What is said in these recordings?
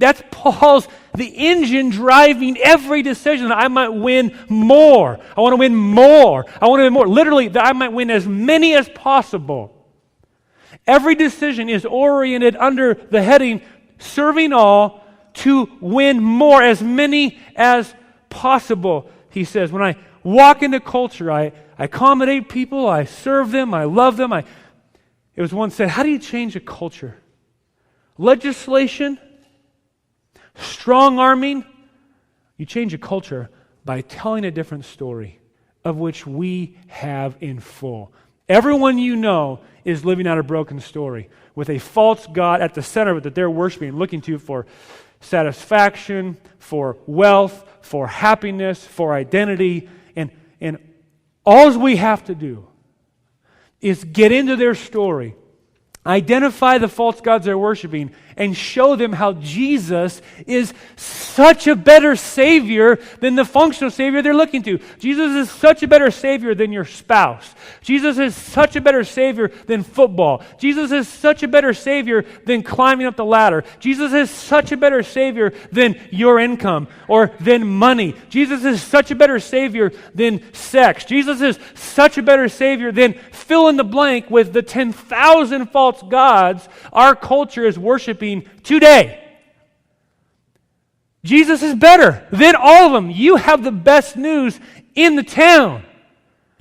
That's the engine driving every decision. That I might win more. I want to win more. I want to win more. Literally, that I might win as many as possible. Every decision is oriented under the heading, serving all to win more, as many as possible. He says, when I walk into culture, I accommodate people, I serve them, I love them. It was once said, how do you change a culture? Legislation? Strong-arming? You change a culture by telling a different story, of which we have in full. Everyone you know is living out a broken story with a false God at the center of it that they're worshiping, looking to for satisfaction, for wealth, for happiness, for identity. And all we have to do is get into their story, identify the false gods they're worshiping, and show them how Jesus is such a better Savior than the functional Savior they're looking to. Jesus is such a better Savior than your spouse. Jesus is such a better Savior than football. Jesus is such a better Savior than climbing up the ladder. Jesus is such a better Savior than your income or than money. Jesus is such a better Savior than sex. Jesus is such a better Savior than fill in the blank with the 10,000 false gods our culture is worshiping today. Jesus is better than all of them. You have the best news in the town.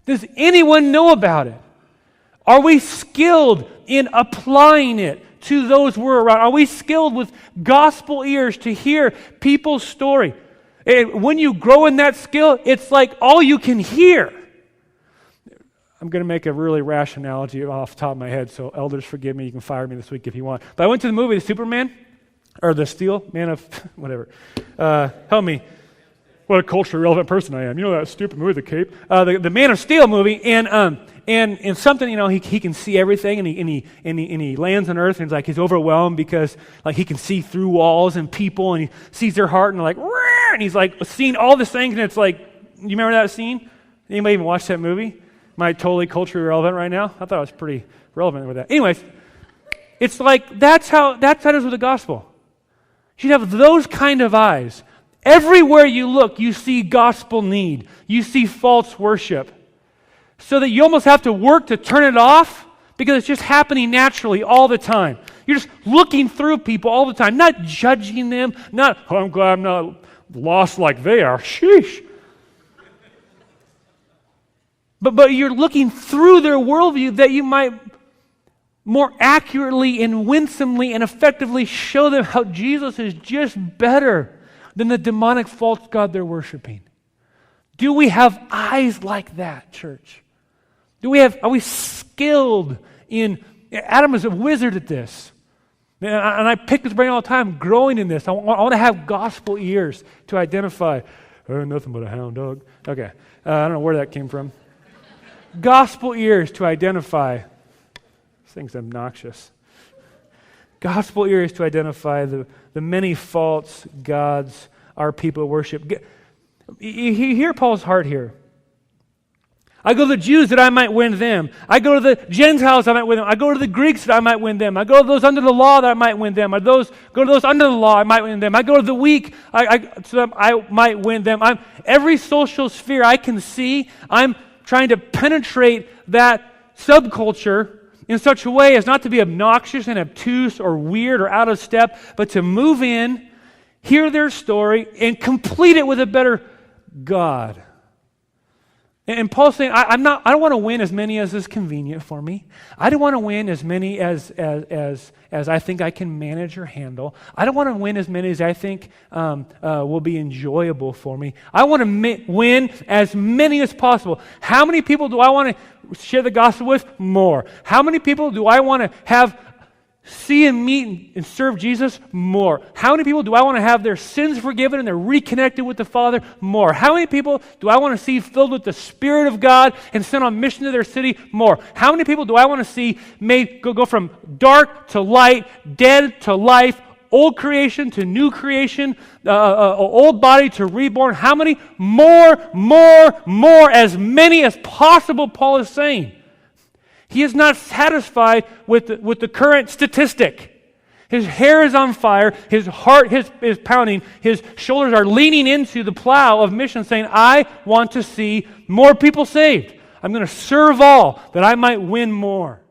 Does anyone know about it? Are we skilled in applying it to those we're around? Are we skilled with gospel ears to hear people's story? And when you grow in that skill, it's like all you can hear. I'm going to make a really rash analogy off the top of my head, so elders, forgive me. You can fire me this week if you want. But I went to the movie, The Superman, or The Steel, Man of, whatever. Help me. What a culturally relevant person I am. You know that stupid movie, The Cape? The Man of Steel movie, and something, he can see everything, and he lands on Earth, and he's overwhelmed because he can see through walls and people, and he sees their heart, and and he's seeing all these things, and it's you remember that scene? Anybody even watch that movie? Am I totally culturally relevant right now? I thought I was pretty relevant with that. Anyways, it's that's how it is with the gospel. You should have those kind of eyes. Everywhere you look, you see gospel need. You see false worship. So that you almost have to work to turn it off because it's just happening naturally all the time. You're just looking through people all the time, not judging them, not, I'm glad I'm not lost like they are. Sheesh. But you're looking through their worldview that you might more accurately and winsomely and effectively show them how Jesus is just better than the demonic false god they're worshiping. Do we have eyes like that, church? Are we skilled in, Adam is a wizard at this. And I pick his brain all the time, growing in this. I want to have gospel ears to identify, nothing but a hound dog. Okay, I don't know where that came from. Gospel ears to identify. This thing's obnoxious. Gospel ears to identify the many false gods our people worship. You hear Paul's heart here. I go to the Jews that I might win them. I go to the Gentiles that I might win them. I go to the Greeks that I might win them. I go to those under the law that I might win them. Go to those under the law I might win them. I go to the weak so that I might win them. Every social sphere I can see, I'm trying to penetrate that subculture in such a way as not to be obnoxious and obtuse or weird or out of step, but to move in, hear their story, and complete it with a better God. And Paul's saying, I don't want to win as many as is convenient for me. I don't want to win as many as I think I can manage or handle. I don't want to win as many as I think will be enjoyable for me. I want to win as many as possible. How many people do I want to share the gospel with? More. How many people do I want to have see and meet and serve Jesus? More. How many people do I want to have their sins forgiven and they're reconnected with the Father? More. How many people do I want to see filled with the Spirit of God and sent on mission to their city? More. How many people do I want to see made go from dark to light, dead to life, old creation to new creation, old body to reborn? How many? More, as many as possible, Paul is saying. He is not satisfied with the current statistic. His hair is on fire. His heart is pounding. His shoulders are leaning into the plow of mission, saying, I want to see more people saved. I'm going to serve all that I might win more.